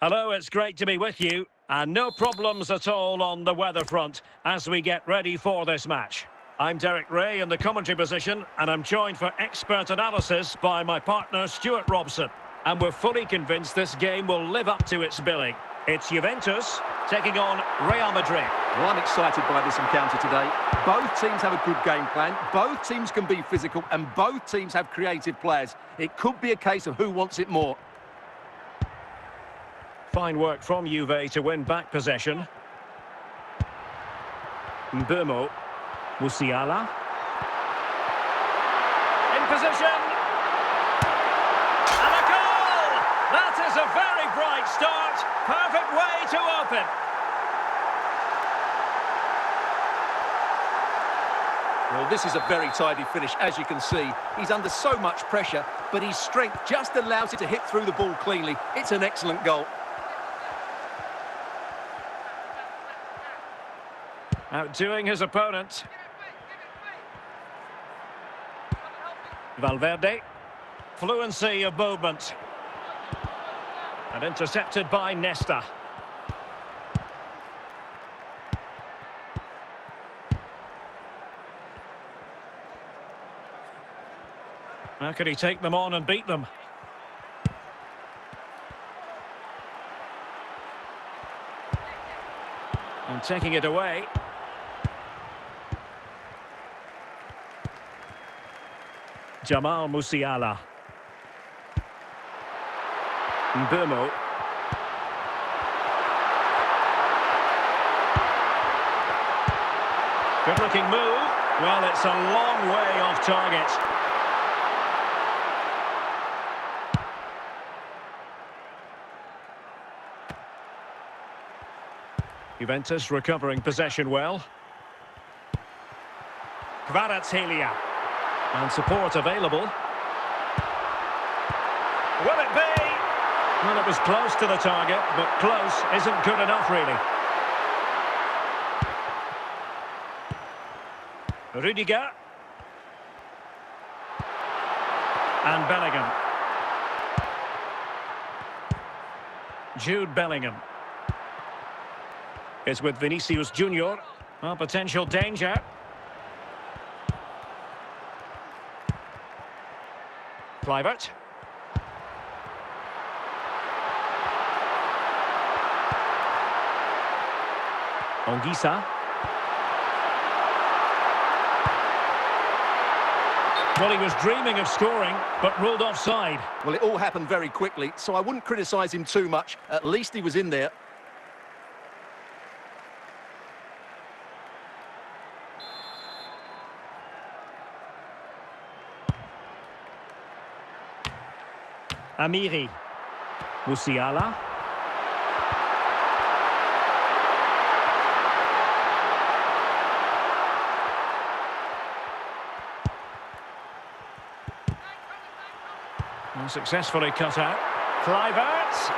Hello, it's great to be with you. And no problems at all on the weather front as we get ready for this match. I'm Derek Ray in the commentary position, and I'm joined for expert analysis by my partner Stuart Robson. And we're fully convinced this game will live up to its billing. It's Juventus taking on Real Madrid. Well, I'm excited by this encounter today. Both teams have a good game plan, both teams can be physical, and both teams have creative players. It could be a case of who wants it more. Fine work from Juve to win back possession. Mbeumo. Musiala. In position. And a goal! That is a very bright start. Perfect way to open. Well, this is a very tidy finish, as you can see. He's under so much pressure, but his strength just allows it to hit through the ball cleanly. It's an excellent goal. Outdoing his opponent. Valverde. Fluency of movement. And intercepted by Nesta. How could he take them on and beat them? And taking it away. Jamal Musiala. Mbeumo. Good-looking move. Well, it's a long way off target. Juventus recovering possession well. Kvaratskhelia. And support available. Will it be? Well, it was close to the target, but close isn't good enough, really. Rudiger. And Bellingham. Jude Bellingham. It's with Vinicius Junior. Well, potential danger. Kluivert. Anguissa. Well, he was dreaming of scoring, but ruled offside. Well, it all happened very quickly, so I wouldn't criticise him too much. At least he was in there. Amiri. Musiala. And successfully cut out. Kluivert.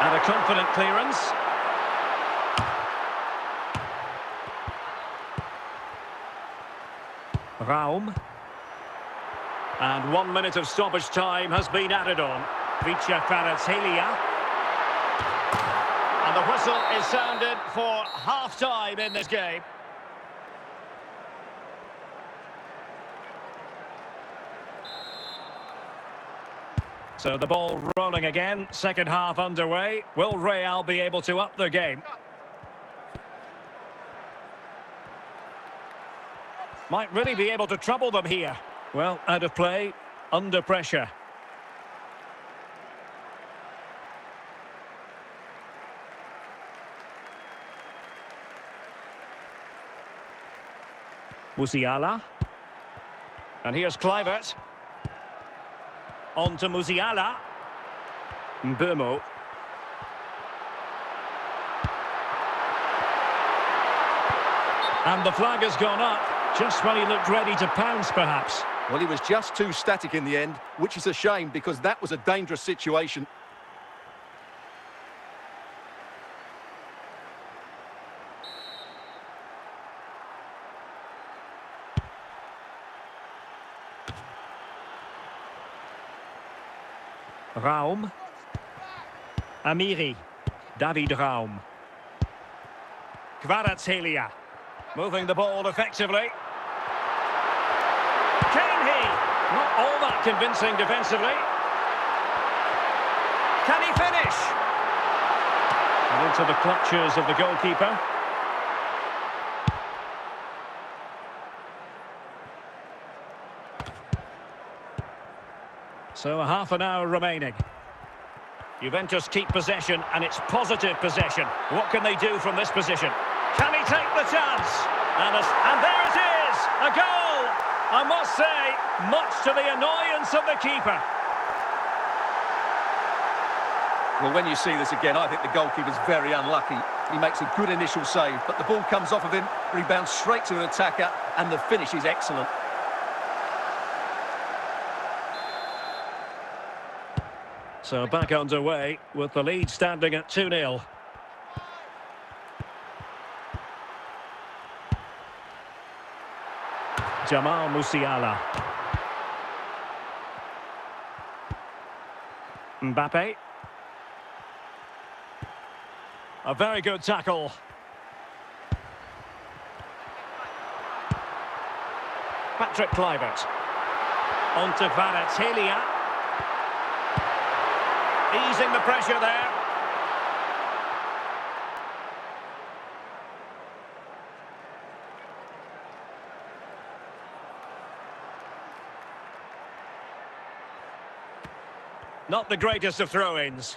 And a confident clearance. Raum. And 1 minute of stoppage time has been added on. Vicha Kvaratskhelia. And the whistle is sounded for half-time in this game. So the ball rolling again, second half underway. Will Real be able to up their game? Might really be able to trouble them here. Well, out of play, under pressure. Musiala. And here's Kluivert. On to Musiala. Mbeumo. And the flag has gone up, just when he looked ready to pounce, perhaps. Well, he was just too static in the end, which is a shame because that was a dangerous situation. Raum. Amiri. David Raum. Kvaratskhelia. Moving the ball effectively. Can he? Not all that convincing defensively. Can he finish? And into the clutches of the goalkeeper. So a half an hour remaining. Juventus keep possession, and it's positive possession. What can they do from this position? Can he take the chance? And there it is! A goal! I must say, much to the annoyance of the keeper. Well, when you see this again, I think the goalkeeper's very unlucky. He makes a good initial save, but the ball comes off of him, rebounds straight to an attacker, and the finish is excellent. So back underway with the lead standing at 2-0. Jamal Musiala. Mbappe. A very good tackle. Patrick Kluivert. On to Kvaratskhelia. Easing the pressure there. Not the greatest of throw-ins.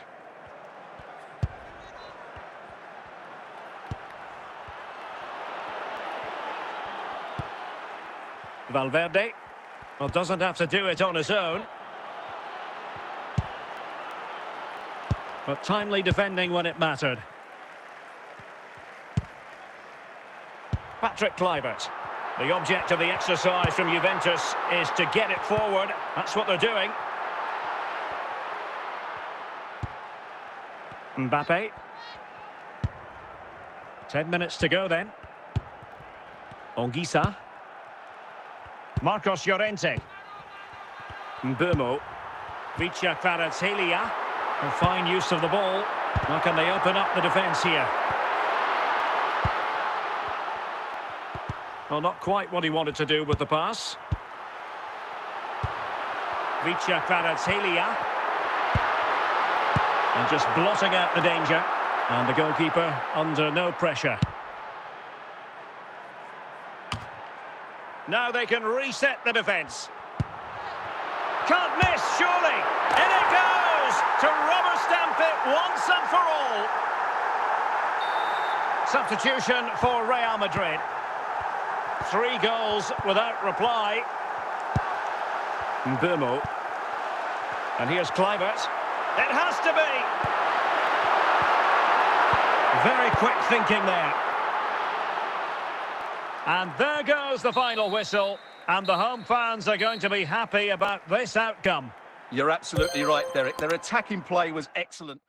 Valverde. Well, doesn't have to do it on his own. But timely defending when it mattered. Patrick Kluivert. The object of the exercise from Juventus is to get it forward. That's what they're doing. Mbappe. 10 minutes to go then. Anguissa. Marcos Llorente. Mbeumo. Vicha Kvaratskhelia. A fine use of the ball. How can they open up the defence here? Well, not quite what he wanted to do with the pass. Vicha Kvaratskhelia. And just blotting out the danger. And the goalkeeper under no pressure. Now they can reset the defence. Can't miss, surely. In it goes to rubber stamp it once and for all. Substitution for Real Madrid. 3 goals without reply. Mbeumo. And here's Kluivert. It has to be. Very quick thinking there. And there goes the final whistle. And the home fans are going to be happy about this outcome. You're absolutely right, Derek. Their attacking play was excellent.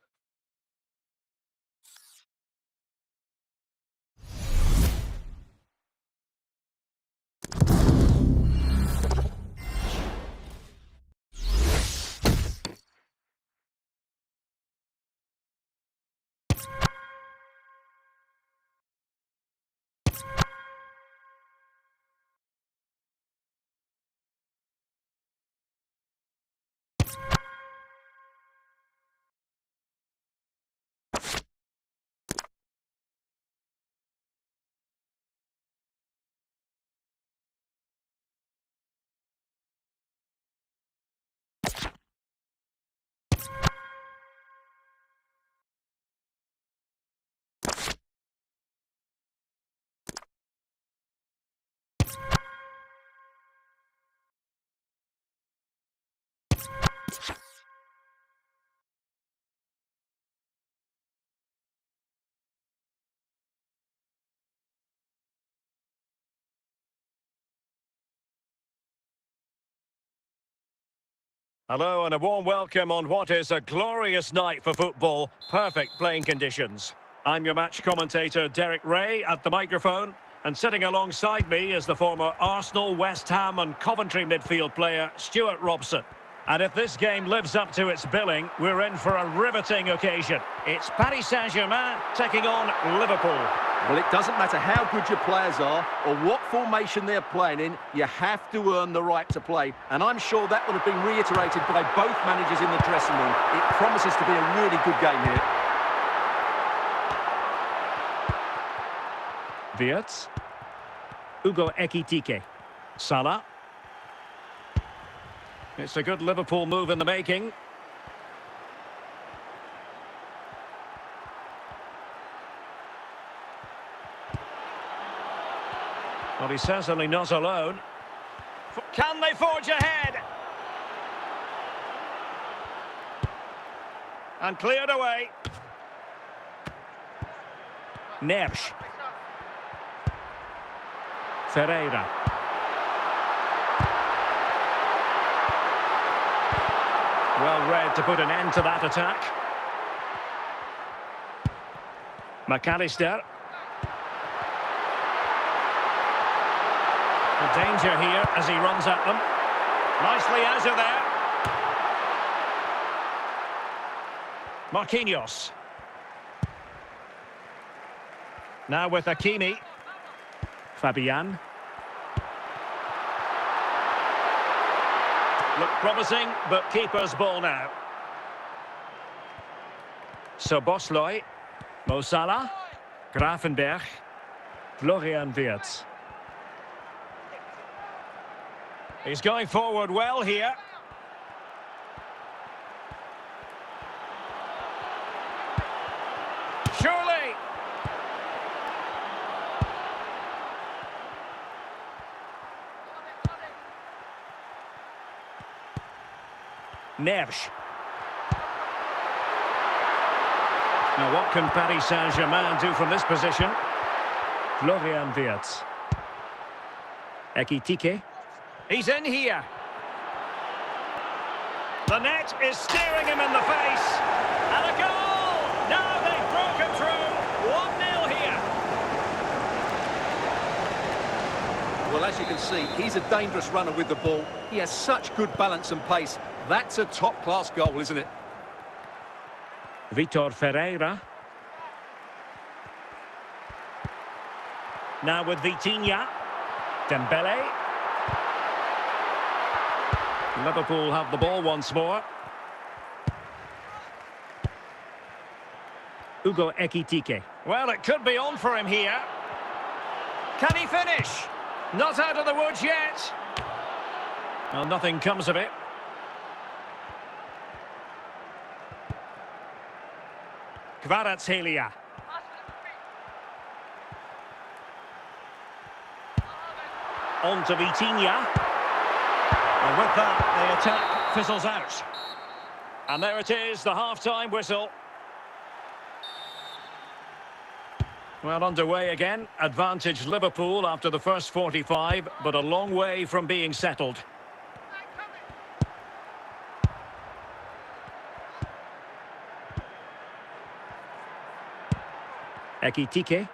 Hello and a warm welcome on what is a glorious night for football. Perfect playing conditions. I'm your match commentator Derek Ray at the microphone, and sitting alongside me is the former Arsenal, West Ham and Coventry midfield player Stuart Robson. And if this game lives up to its billing, we're in for a riveting occasion. It's Paris Saint-Germain taking on Liverpool. Well, it doesn't matter how good your players are or what formation they're playing in, you have to earn the right to play. And I'm sure that would have been reiterated by both managers in the dressing room. It promises to be a really good game here. Wirtz. Ugo Ekitike. Salah. It's a good Liverpool move in the making. Well, he's certainly not alone. Can they forge ahead? And cleared away. Neves. Ferreira. Well read to put an end to that attack. McAllister. The danger here as he runs at them. Nicely out of there. Marquinhos. Now with Hakimi. Fabian. Look promising, but keeper's ball now. Szoboszlai. Mo Salah. Gravenberch. Florian Wirtz. He's going forward well here. Surely. Neves. Now what can Paris Saint-Germain do from this position? Florian Wirtz. Ekitike. He's in here. The net is staring him in the face. And a goal! Now they've broken through. 1-0 here. Well, as you can see, he's a dangerous runner with the ball. He has such good balance and pace. That's a top-class goal, isn't it? Vitor Ferreira. Now with Vitinha. Dembele. Liverpool have the ball once more. Ugo Ekitike. Well, it could be on for him here. Can he finish? Not out of the woods yet. Well, nothing comes of it. Kvaratskhelia. On to Vitinha. And with that, the attack fizzles out. And there it is, the half-time whistle. Well, underway again. Advantage Liverpool after the first 45, but a long way from being settled. Ekitike.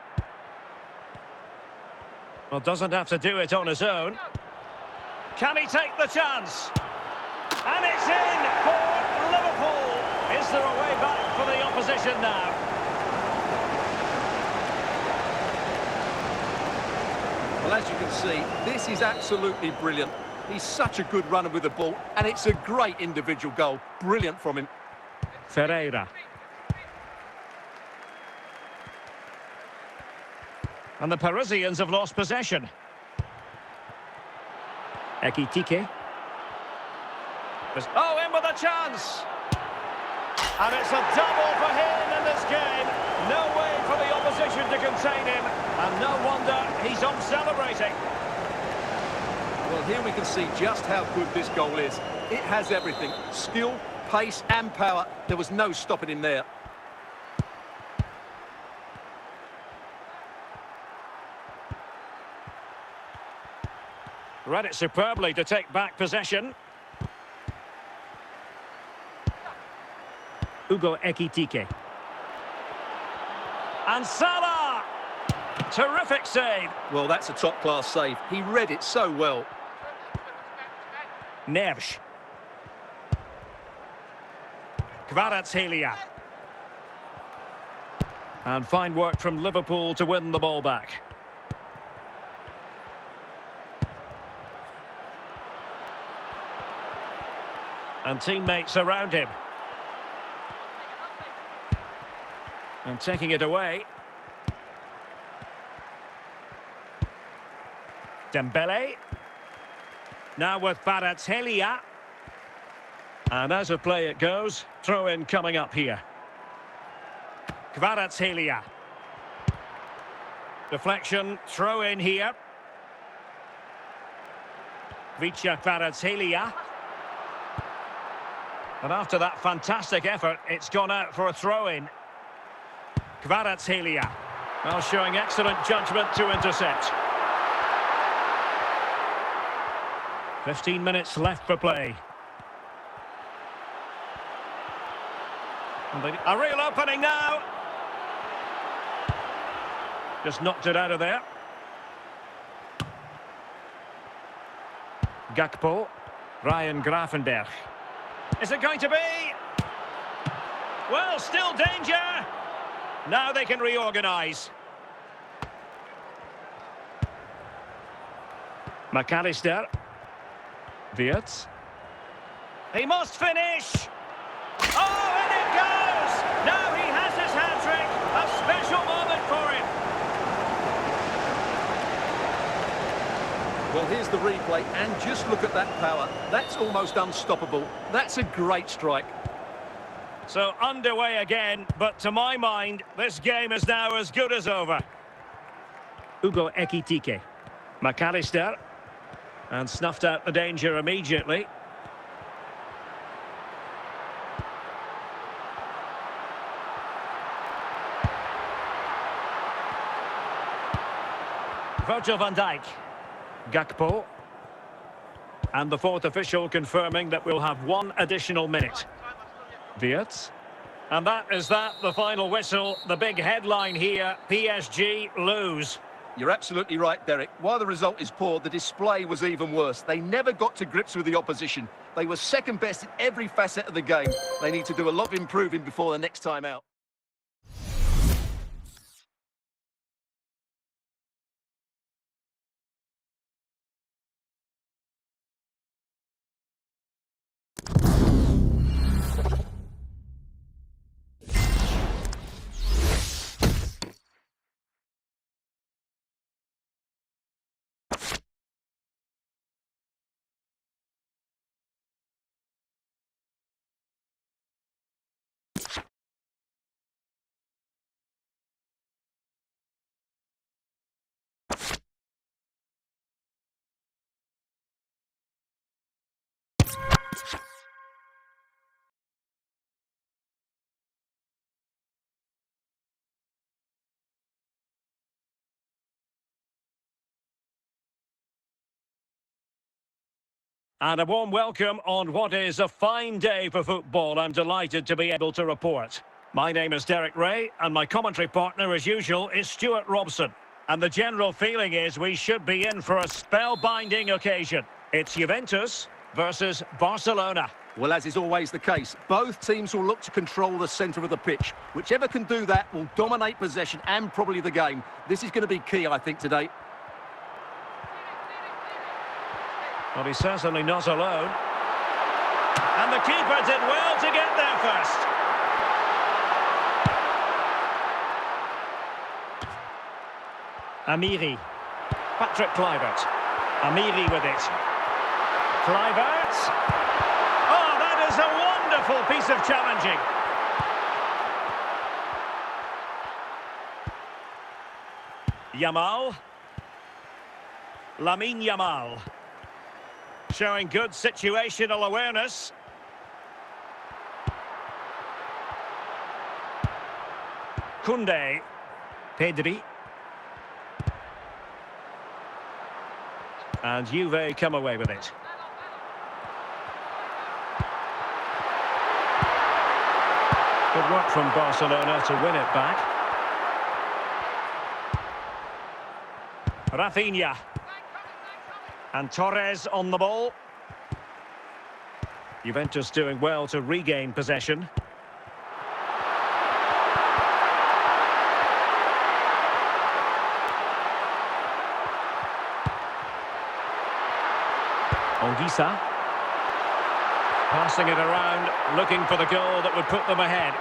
Well, doesn't have to do it on his own. Can he take the chance? And it's in for Liverpool. Is there a way back for the opposition now? Well, as you can see, this is absolutely brilliant. He's such a good runner with the ball, and it's a great individual goal. Brilliant from him. Ferreira. And the Parisians have lost possession. Ekitike. Oh, in with a chance! And it's a double for him in this game. No way for the opposition to contain him. And no wonder he's off celebrating. Well, here we can see just how good this goal is. It has everything. Skill, pace and power. There was no stopping him there. Read it superbly to take back possession. Ugo Ekitike. And Salah! Terrific save. Well, that's a top-class save. He read it so well. Neves. Kvaratskhelia. And fine work from Liverpool to win the ball back. And teammates around him. And taking it away. Dembele. Now with Kvaratskhelia. And as a play it goes, throw-in coming up here. Kvaratskhelia. Deflection, throw-in here. Vicha Kvaratskhelia. And after that fantastic effort, it's gone out for a throw-in. Kvaratskhelia. Well, showing excellent judgment to intercept. 15 minutes left for play. And a real opening now. Just knocked it out of there. Gakpo. Ryan Gravenberch. Is it going to be? Well, still danger. Now they can reorganise. McAllister. Wirtz. He must finish. Oh, and it goes! Now he has his hat-trick. A special moment for him. Well, here's the replay, and just look at that power. That's almost unstoppable. That's a great strike. So underway again, but to my mind, this game is now as good as over. Ugo Ekitike. McAllister. And snuffed out the danger immediately. Virgil van Dijk. Gakpo. And the fourth official confirming that we'll have one additional minute. Wirtz. And that is the final whistle. The big headline here, PSG lose. You're absolutely right, Derek. While the result is poor, the display was even worse. They never got to grips with the opposition. They were second best in every facet of the game. They need to do a lot of improving before the next time out. And a warm welcome on what is a fine day for football. I'm delighted to be able to report. My name is Derek Ray, and my commentary partner, as usual, is Stuart Robson. And the general feeling is we should be in for a spellbinding occasion. It's Juventus versus Barcelona. Well, as is always the case, both teams will look to control the centre of the pitch. Whichever can do that will dominate possession and probably the game. This is going to be key, I think, today. Well, he's certainly not alone. And the keeper did well to get there first. Amiri. Patrick Kluivert. Amiri with it. Kluivert. Oh, that is a wonderful piece of challenging. Yamal. Lamine Yamal. Showing good situational awareness. Koundé. Pedri. And Juve come away with it. Good work from Barcelona to win it back. Rafinha. And Torres on the ball. Juventus doing well to regain possession. Ongisa. Passing it around, looking for the goal that would put them ahead.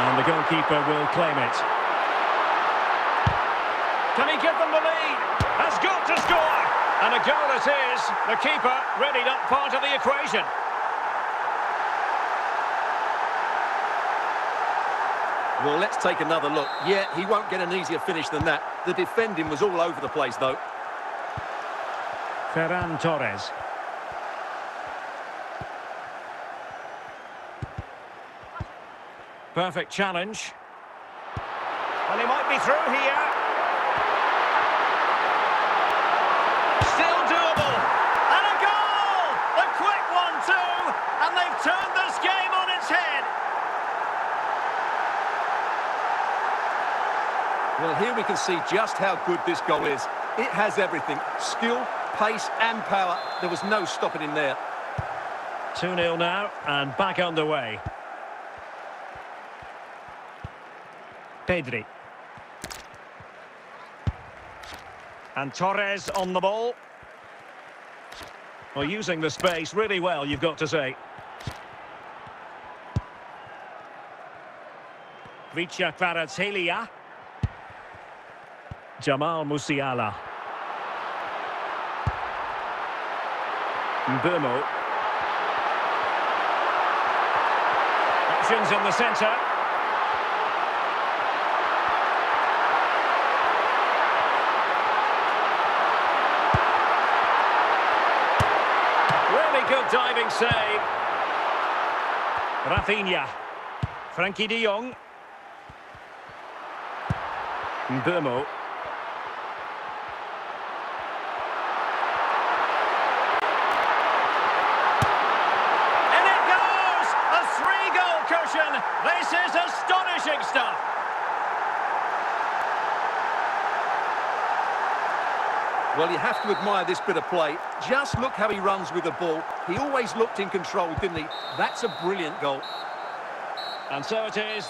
And the goalkeeper will claim it. Can he give them the lead? Has got to score! And a goal it is. The keeper readied up part of the equation. Well, let's take another look. Yeah, he won't get an easier finish than that. The defending was all over the place, though. Ferran Torres. Perfect challenge. And he might be through here. Still doable. And a goal! A quick one too. And they've turned this game on its head. Well, here we can see just how good this goal is. It has everything. Skill, pace and power. There was no stopping him there. 2-0 now and back underway. Pedri. And Torres on the ball. Well, using the space really well, you've got to say. Vicha Kvaratskhelia. Jamal Musiala. Mbeumo. Options in the centre. Really good diving save. Rafinha. Frankie de Jong. Mbeumo. This is astonishing stuff. Well, you have to admire this bit of play. Just look how he runs with the ball. He always looked in control, didn't he? That's a brilliant goal. And so it is.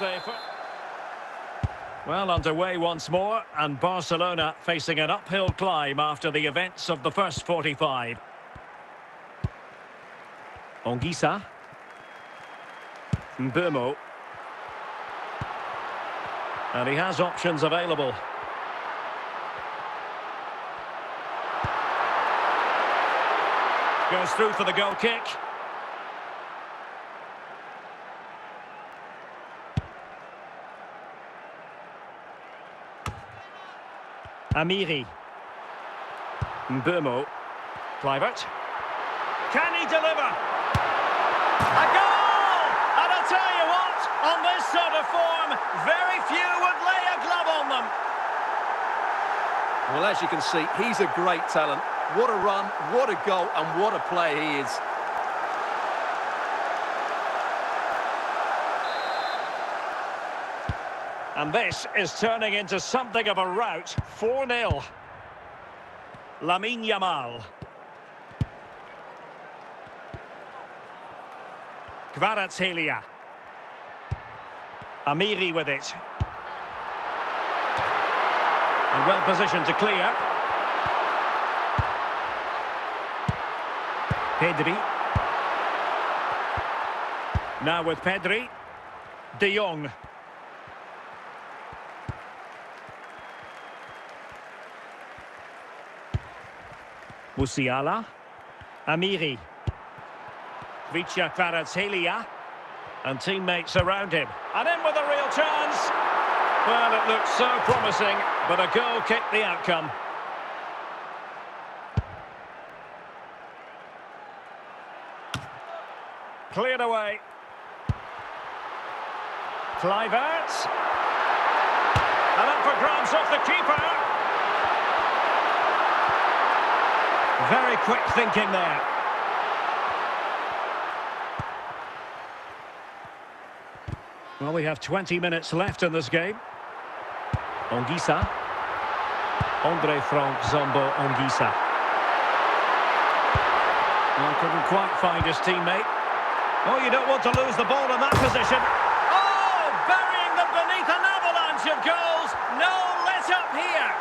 Well, underway once more, and Barcelona facing an uphill climb after the events of the first 45. Ongisa. Mbeumo. And he has options available. Goes through for the goal kick. Amiri. Mbeumo. Kluivert. Can he deliver? A goal! And I'll tell you what, on this sort of form, very few would lay a glove on them. Well, as you can see, he's a great talent. What a run, what a goal, and what a player he is. And this is turning into something of a rout. 4-0. Lamine Yamal. Kvaratskhelia. Amiri with it. And well positioned to clear. Pedri. Now with Pedri. De Jong. Musiala. Amiri. Vicha Kvaratskhelia. And teammates around him. And in with a real chance. Well, it looked so promising, but a goal kicked the outcome. Cleared away. Kluivert. And up for grabs off the keeper. Very quick thinking there. Well, we have 20 minutes left in this game. Ongisa. Andre Frank Zombo Ongisa. Well, couldn't quite find his teammate. Oh, you don't want to lose the ball in that position. Oh, burying them beneath an avalanche of goals. No let up here.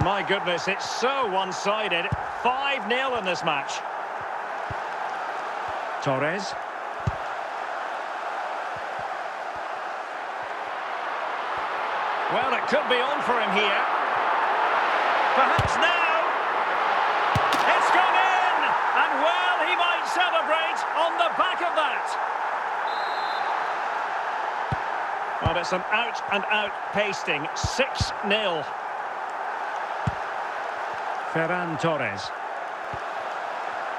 My goodness, it's so one-sided. 5-0 in this match. Torres. Well, it could be on for him here. Perhaps now. It's gone in! And well, he might celebrate on the back of that. Well, it's an out-and-out pasting. 6-0. Ferran Torres.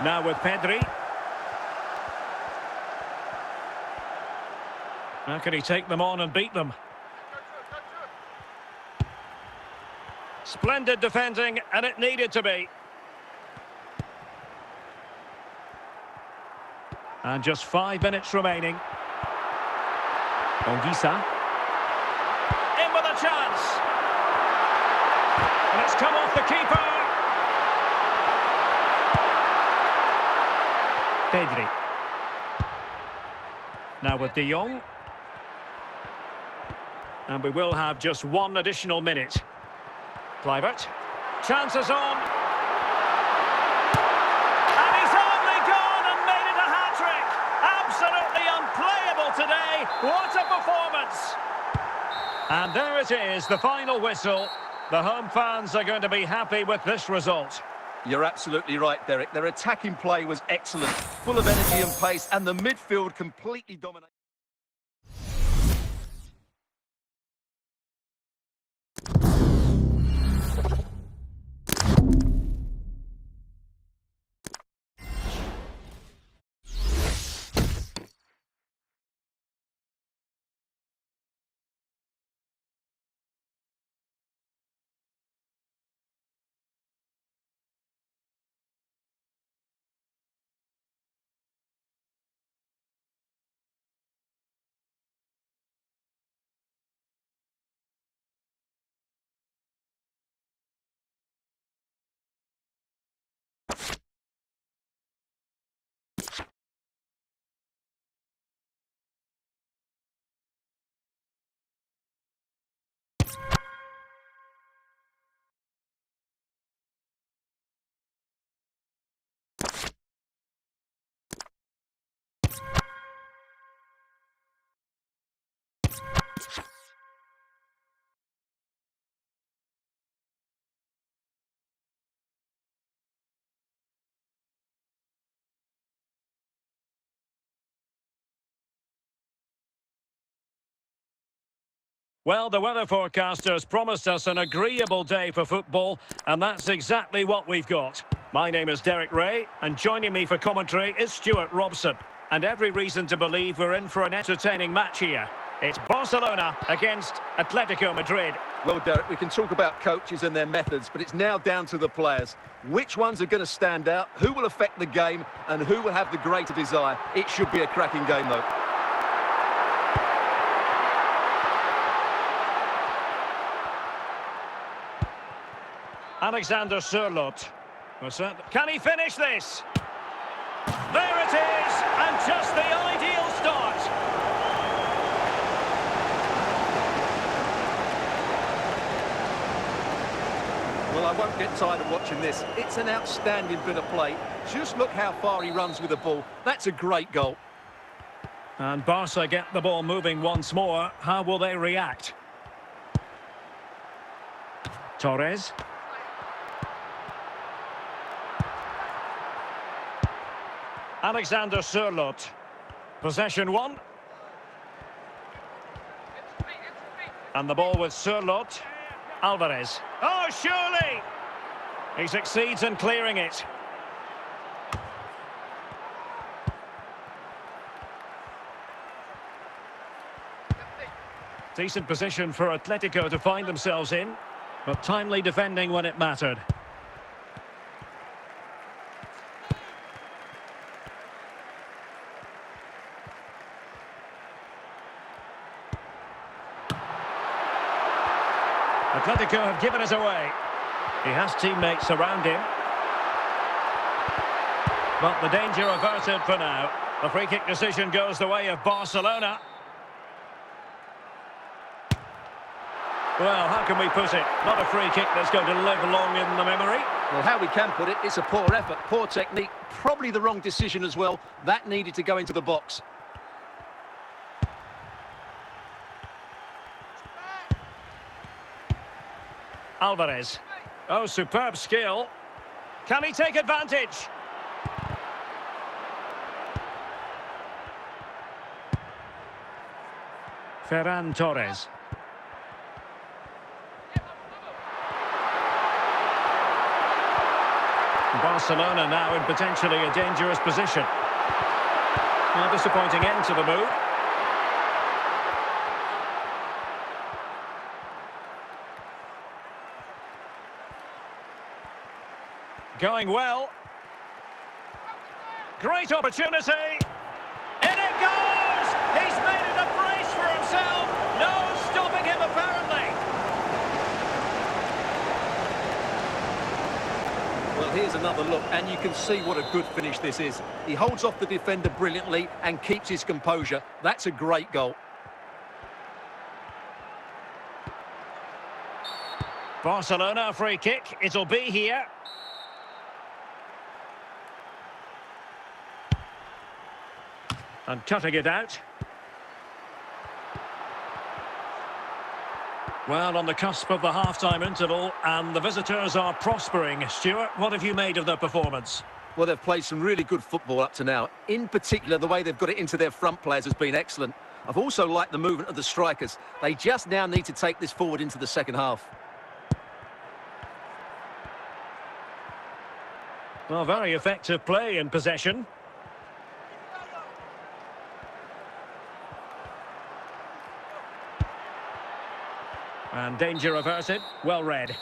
Now with Pedri. How can he take them on and beat them? Splendid defending, and it needed to be. And just 5 minutes remaining. Ongisa. In with a chance. And it's come off the keeper. Pedri. Now with De Jong. And we will have just 1 additional minute. Kluivert. Chances on. And he's only gone and made it a hat-trick. Absolutely unplayable today. What a performance. And there it is, the final whistle. The home fans are going to be happy with this result. You're absolutely right, Derek. Their attacking play was excellent, full of energy and pace, and the midfield completely dominated. Well, the weather forecasters promised us an agreeable day for football, and that's exactly what we've got. My name is Derek Ray, and joining me for commentary is Stuart Robson. And every reason to believe we're in for an entertaining match here. It's Barcelona against Atletico Madrid. Well, Derek, we can talk about coaches and their methods, but it's now down to the players. Which ones are going to stand out, who will affect the game, and who will have the greater desire? It should be a cracking game, though. Alexander Sørloth. Can he finish this? There it is, and just the ideal start. Well, I won't get tired of watching this. It's an outstanding bit of play. Just look how far he runs with the ball. That's a great goal. And Barca get the ball moving once more. How will they react? Torres. Alexander Sørloth. Possession 1. And the ball with Sørloth. Alvarez. Oh, surely! He succeeds in clearing it. Decent position for Atletico to find themselves in, but timely defending when it mattered. Atletico have given us away. He has teammates around him. But the danger averted for now. The free kick decision goes the way of Barcelona. Well, how can we put it? Not a free kick that's going to live long in the memory. Well, how we can put it, it's a poor effort, poor technique, probably the wrong decision as well. That needed to go into the box. Alvarez. Oh, superb skill. Can he take advantage? Ferran Torres. Barcelona now in potentially a dangerous position. A disappointing end to the move. Going well. Great opportunity. In it goes! He's made it a brace for himself. No stopping him, apparently. Well, here's another look, and you can see what a good finish this is. He holds off the defender brilliantly and keeps his composure. That's a great goal. Barcelona free kick. It'll be here. And cutting it out. Well, on the cusp of the half-time interval, and the visitors are prospering. Stuart, what have you made of their performance? Well, they've played some really good football up to now. In particular, the way they've got it into their front players has been excellent. I've also liked the movement of the strikers. They just now need to take this forward into the second half. Well, very effective play in possession. And danger averted, well read.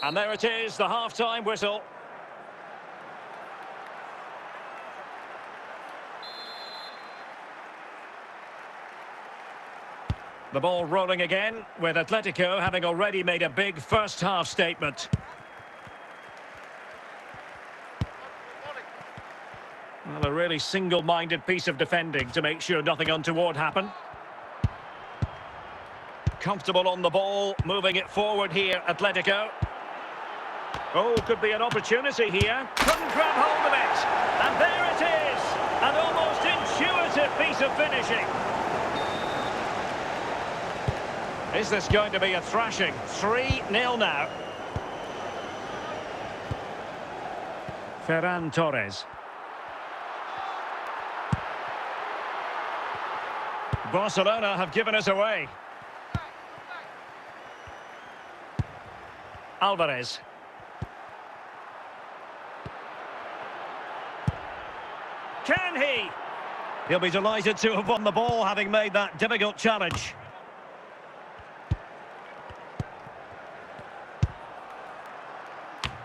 And there it is, the half-time whistle. The ball rolling again, with Atletico having already made a big first-half statement. Well, a really single-minded piece of defending to make sure nothing untoward happened. Comfortable on the ball, moving it forward here, Atletico. Oh, could be an opportunity here. Couldn't grab hold of it. And there it is. An almost intuitive piece of finishing. Is this going to be a thrashing? 3-0 now. Ferran Torres. Barcelona have given us away. Alvarez. Can he? He'll be delighted to have won the ball, having made that difficult challenge.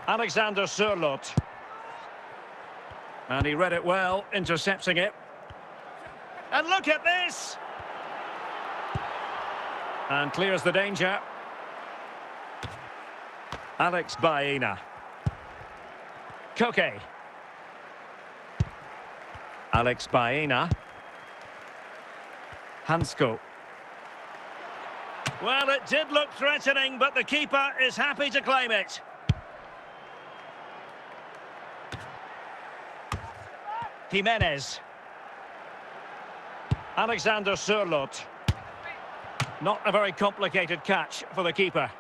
Alexander Sørloth. And he read it well, intercepting it. And look at this! And clears the danger. Alex Baena. Koke. Alex Baena. Hansko. Well, it did look threatening, but the keeper is happy to claim it. Jimenez. Alexander Sørloth. Not a very complicated catch for the keeper.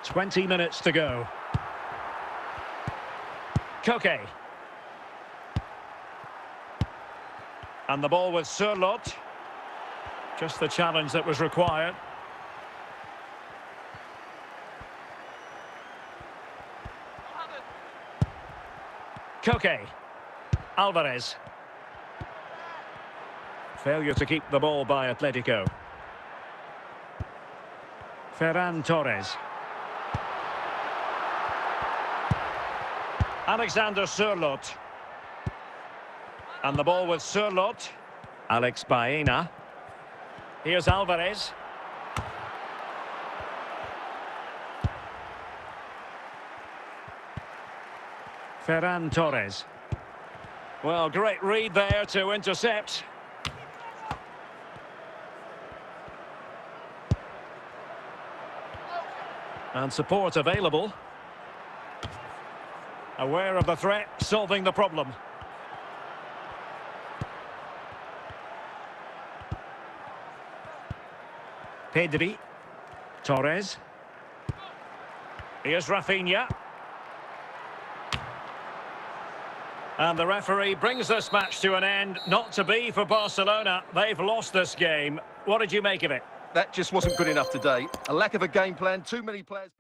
"20 minutes to go. Koke. And the ball with Sørloth. Just the challenge that was required. Koke. Alvarez. Failure to keep the ball by Atletico. Ferran Torres. Alexander Sørloth. And the ball with Sørloth. Alex Baena. Here's Alvarez. Ferran Torres. Well, great read there to intercept. And support available. Aware of the threat, solving the problem. Pedri. Torres. Here's Rafinha. And the referee brings this match to an end. Not to be for Barcelona. They've lost this game. What did you make of it? That just wasn't good enough today. A lack of a game plan, too many players...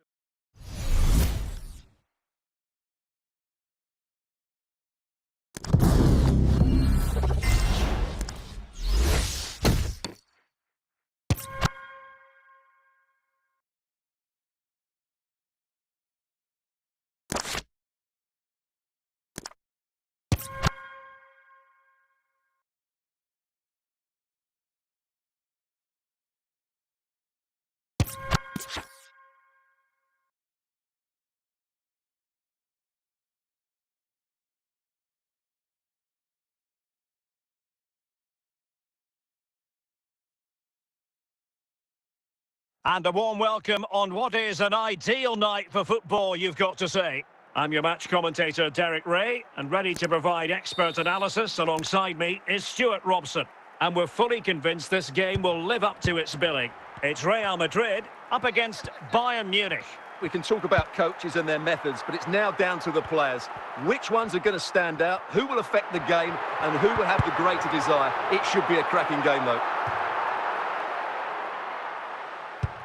And a warm welcome on what is an ideal night for football, you've got to say. I'm your match commentator, Derek Ray, and ready to provide expert analysis alongside me is Stuart Robson. And we're fully convinced this game will live up to its billing. It's Real Madrid up against Bayern Munich. We can talk about coaches and their methods, but it's now down to the players. Which ones are going to stand out, who will affect the game, and who will have the greater desire. It should be a cracking game, though.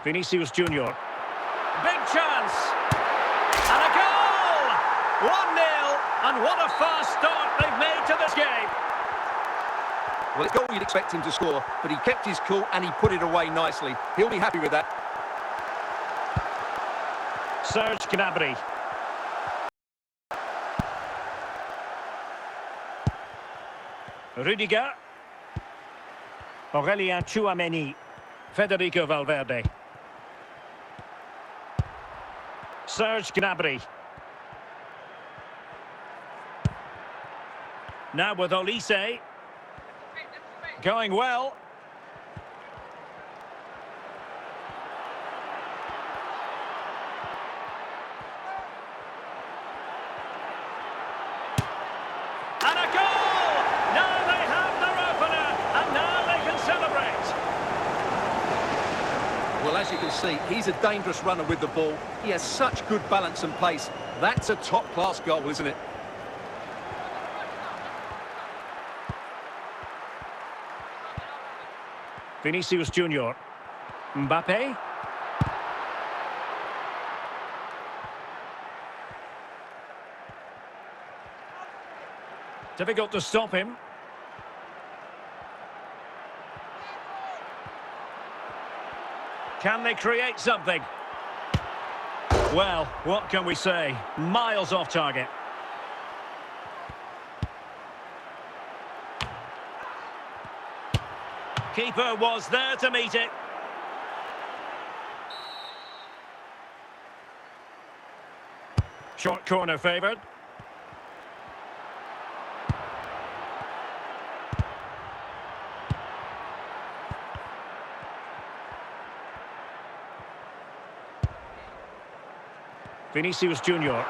Vinicius Junior. Big chance! And a goal! 1-0, and what a fast start they've made to this game. Well, it's a goal you'd expect him to score, but he kept his cool and he put it away nicely. He'll be happy with that. Serge Gnabry. Rudiger. Aurélien Tchouameni. Federico Valverde. Serge Gnabry. Now with Olise. Going well. And a goal! Now they have their opener, and now they can celebrate. Well, as you can see, he's a dangerous runner with the ball. He has such good balance and pace. That's a top-class goal, isn't it? Vinicius Junior. Mbappe. Difficult to stop him. Can they create something? Well, what can we say? Miles off target. Keeper was there to meet it. Short corner favoured. Vinicius Junior.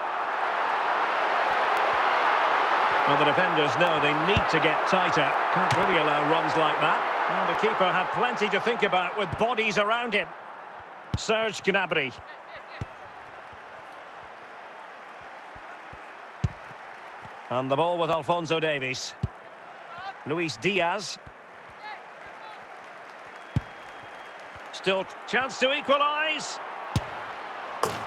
Well, the defenders know they need to get tighter. Can't really allow runs like that. And the keeper had plenty to think about with bodies around him. Serge Gnabry. And the ball with Alphonso Davies. Luis Diaz. Still chance to equalise.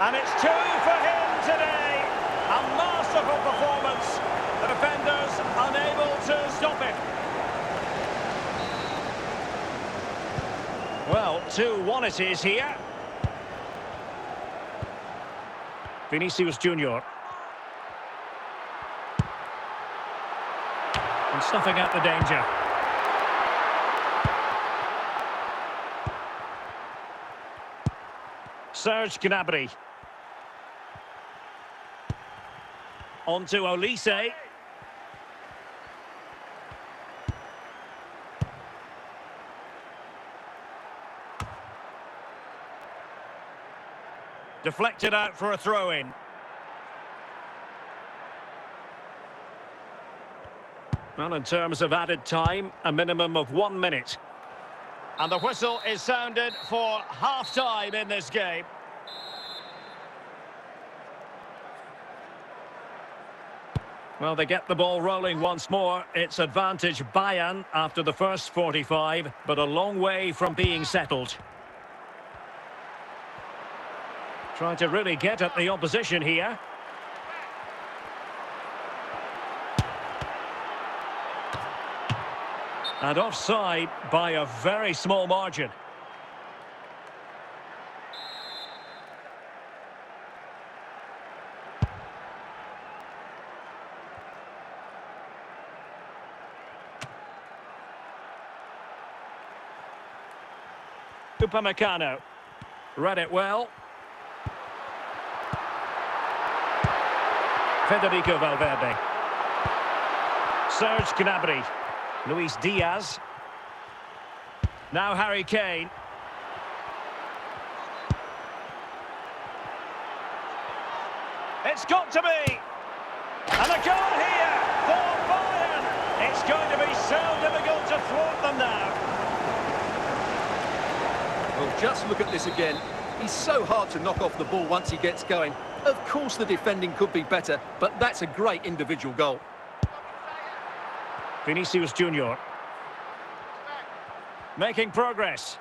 And it's 2 for him today. A masterful performance. The defenders unable to stop it. Well, 2-1 it is here. Vinicius Junior. And snuffing out the danger. Serge Gnabry. On to Olise. Deflected out for a throw-in. Well, in terms of added time, a minimum of 1 minute. And the whistle is sounded for half-time in this game. Well, they get the ball rolling once more. It's advantage Bayern after the first 45, but a long way from being settled. Trying to really get at the opposition here. And offside by a very small margin. Upamecano. Read it well. Federico Valverde. Serge Gnabry. Luis Diaz. Now Harry Kane. It's got to be! And a goal here for Bayern! It's going to be so difficult to thwart them now. Well, just look at this again. He's so hard to knock off the ball once he gets going. Of course the defending could be better, but that's a great individual goal. Vinicius Junior. Making progress.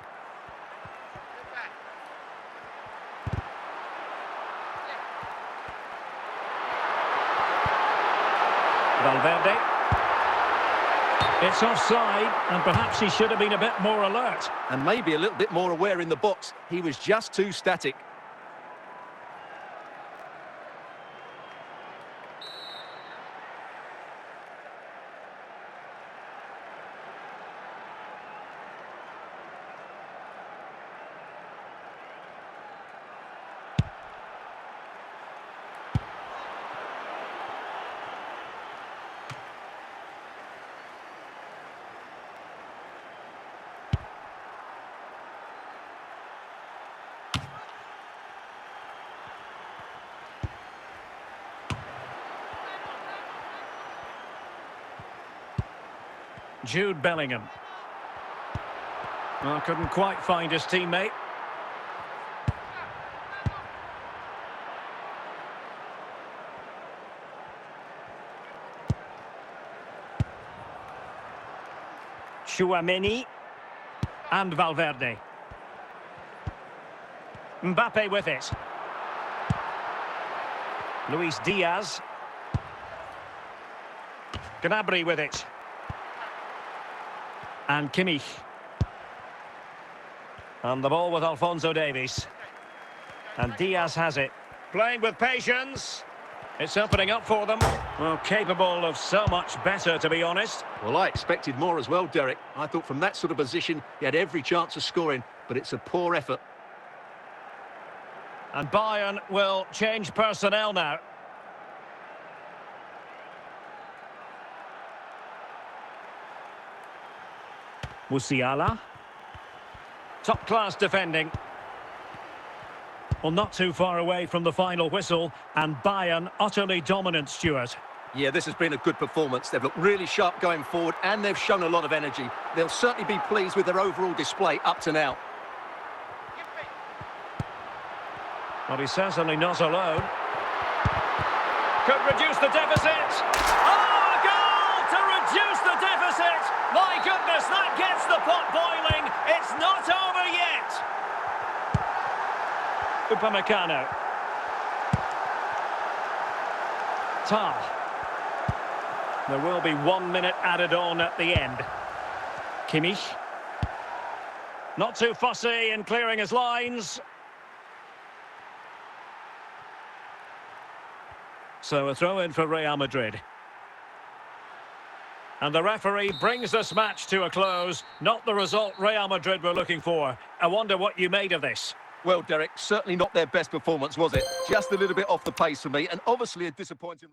Valverde. It's offside, and perhaps he should have been a bit more alert. And maybe a little bit more aware in the box. He was just too static. Jude Bellingham. Well, couldn't quite find his teammate. Tchouaméni and Valverde. Mbappe with it. Luis Diaz. Gnabry with it. And Kimmich. And the ball with Alphonso Davies. And Diaz has it. Playing with patience. It's opening up for them. Well, capable of so much better, to be honest. Well, I expected more as well, Derek. I thought from that sort of position, he had every chance of scoring, but it's a poor effort. And Bayern will change personnel now. Musiala. Top-class defending. Well, not too far away from the final whistle, and Bayern utterly dominant, Stuart. Yeah, this has been a good performance. They've looked really sharp going forward, and they've shown a lot of energy. They'll certainly be pleased with their overall display up to now. But he's certainly not alone. Could reduce the deficit. Oh, a goal to reduce the deficit! My goodness, that gets the pot boiling. It's not over yet. Upamecano. Tah. There will be 1 minute added on at the end. Kimmich. Not too fussy in clearing his lines. So a throw-in for Real Madrid. And the referee brings this match to a close. Not the result Real Madrid were looking for. I wonder what you made of this. Well, Derek, certainly not their best performance, was it? Just a little bit off the pace for me, and obviously a disappointing...